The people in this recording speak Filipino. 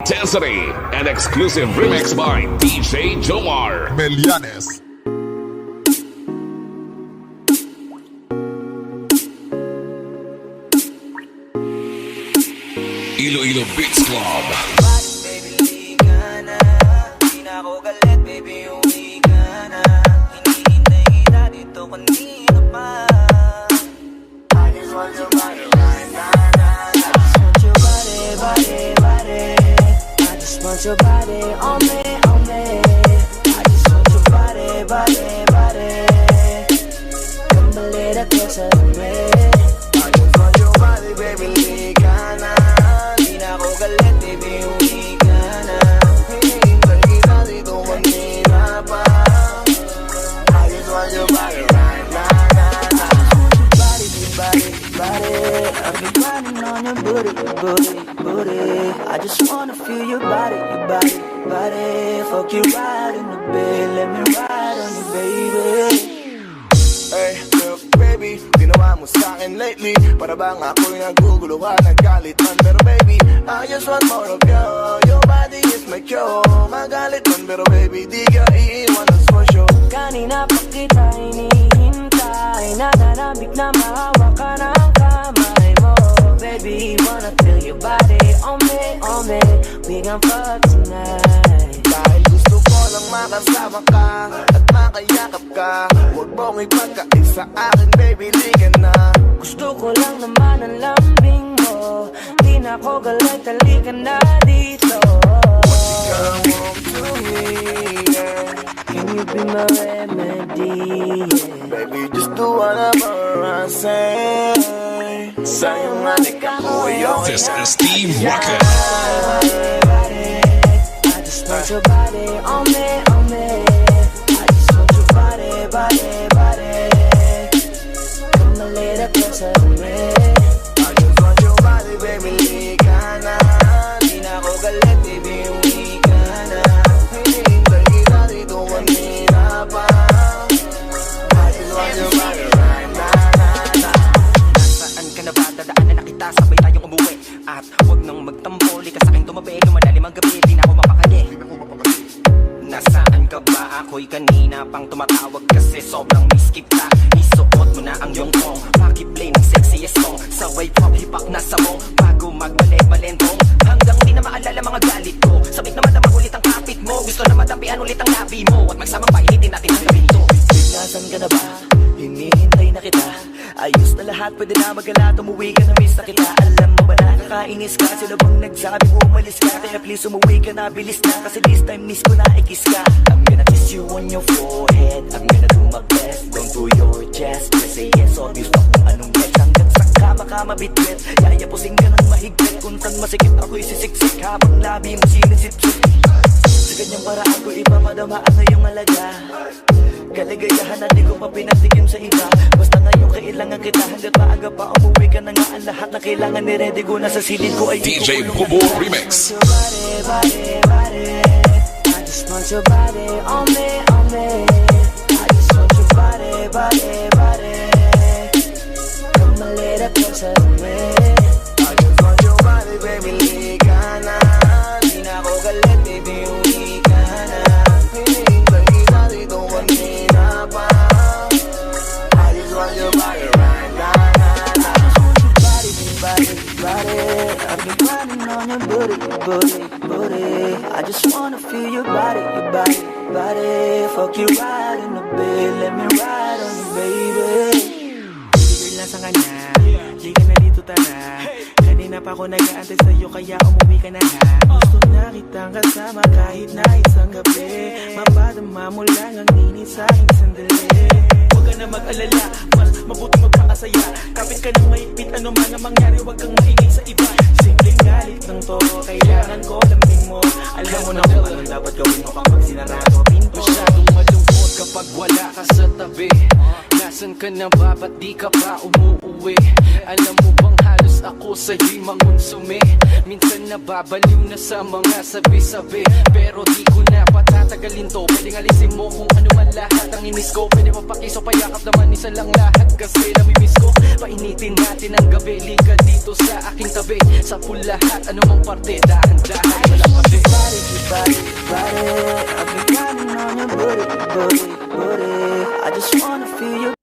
Intensity, an exclusive remix by DJ Jomar Melianes. Iloilo Beats Club. Baby, liga na. Di na ako galit, baby, uwi ka na. Hinihintay kita dito kanina pa. I just want your body right now. I just want your body, body, body. I just want your body on me, on me. I just want your body, body, body. Come a little closer to me. I just want your body, baby, liga na. Di na ako galit, baby, uwi ka na. Hinihintay kita dito kanina pa. I just want your body right now. Body, body, body. I've been grinding on your booty, booty, booty. I just wanna feel your body, body. Fuck you right in the bed, let me ride on you, baby. Hey, look baby, ginawa mo sa'kin lately. Para bang ako'y nagugulo ka, naggalit man. Pero baby, I just want more of you. Your body is my cure. Magalit man, pero baby, di ka iiwan, that's for sure. Kanina pa kita hinihintay. Nananabik na mahawak ka ng kamay mo. Baby, wanna feel your body on me. We gon' fuck tonight. Dahil gusto ko lang makasama ka at makayakap ka. Huwag mong ipagkais sa akin, baby, liga na. Gusto ko lang naman ang lambing mo. Di na ako galit, halika na dito. Come home to me, yeah. Can you be my remedy? Baby, just do whatever I say. Sa'yo nga ako ayoko This is Steve Walker. I just want your body on me, on me. I just want your body, body, body. Come a little closer to me. I just want your body, baby, liga na. Di na ako galit, baby, uwi ka na. Hinihintay kita dito kanina pa. I just want your body right now. Nasaan ka na ba? Dadaanan na kita, sabay tayong umuwi. At huwag nang magtampoli ka sa'king tumabi. Lumalalim ang gabi, di na ako mapakali. Nasaan ka ba? Ako'y kanina pang tumatawag kasi sobrang miss kita. Isuot mo na ang iyong tong, pakiplay ng sexiest song. Sabay pop hipak na sabong, bago magbalik-balendong. Hanggang di na maalala mga galit ko. Sabik na madama ulit ang kapit mo. Gusto na madapian ulit ang labi mo. At magsamang painitin natin ang gawin to. Nasaan ka na ba? Hinihintay na kita. Ayos na lahat, pwede na magala. Umuwi ka na, miss na kita. Alam mo ba nakakainis ka? Sino bang nagsabi mo umalis ka? Kaya please umuwi ka na, bilis na. Kasi this time miss ko na, i-kiss ka. I'm gonna kiss you on your forehead. I'm gonna do my best, don't do your chest. Just say yes, obvious pa kung anong bet. Hanggang sa kama ka mabitbit. Yayapusing ka ng mahigpit. Kung saan masikip ako'y sisiksik. Habang labi mo sinisip-sip. Sa ganyang paraan ko ipapadama ang iyong alaga. Kaligayahan na di ko pa pinatikim sa iba. Basta ngayon kailangan kita. Hanggat maaga pa umuwi ka na nga. Ang lahat na kailangan ni-ready ko na sa silid ko ay DJ Bubu Remix. I just want your body on me, on me. I just want your body, body, body. Come a little closer to me. I just want your body, baby, liga na. Di na ako galit, baby, uwi ka na. Hinihintay kita dito kanina pa. I just want your body right now. Body, body, body. I've been grinding on your booty, booty, booty. I just wanna feel your body, body. Fuck you right in the bed, let me ride on you, baby. Girl, nasa ka na? Di ka na dito, tara. Kanina pa ako nag-aantay sa'yo, kaya umuwi ka na ha. Gusto na kitang kasama kahit na isang gabi. Mapadama mo lang ang init sa'king sandali. Huwag ka na mag-alala, mas mabuti magpakasaya. Kapit ka ng mahigpit, ano man ang mangyari, huwag kang maingay sa iba. Simpleng galit ng to, kailangan ko lambing mo. Alam mo na kung anong dapat gawin mo kapag sinarado pinto. Masyadong malungkot kapag wala ka sa tabi. Nasa Nasaan ka na ba? Ba't di ka pa umuuwi? Alam mo bang halos ako sa'yo'y mangonsume? Minsan nababaliw na sa mga sabi-sabi, pero di ko na patatagalin to. Pwedeng alisin mo kung ano man lahat ang inis ko. Pwede mapakiso, payakap naman isa lang lahat, kasi namimiss ko. Painitin natin ang gabi, liga dito sa aking tabi. Sa lahat, anumang parte, dahan-dahan walang pati. Body, I've been counting on your booty. I just wanna feel your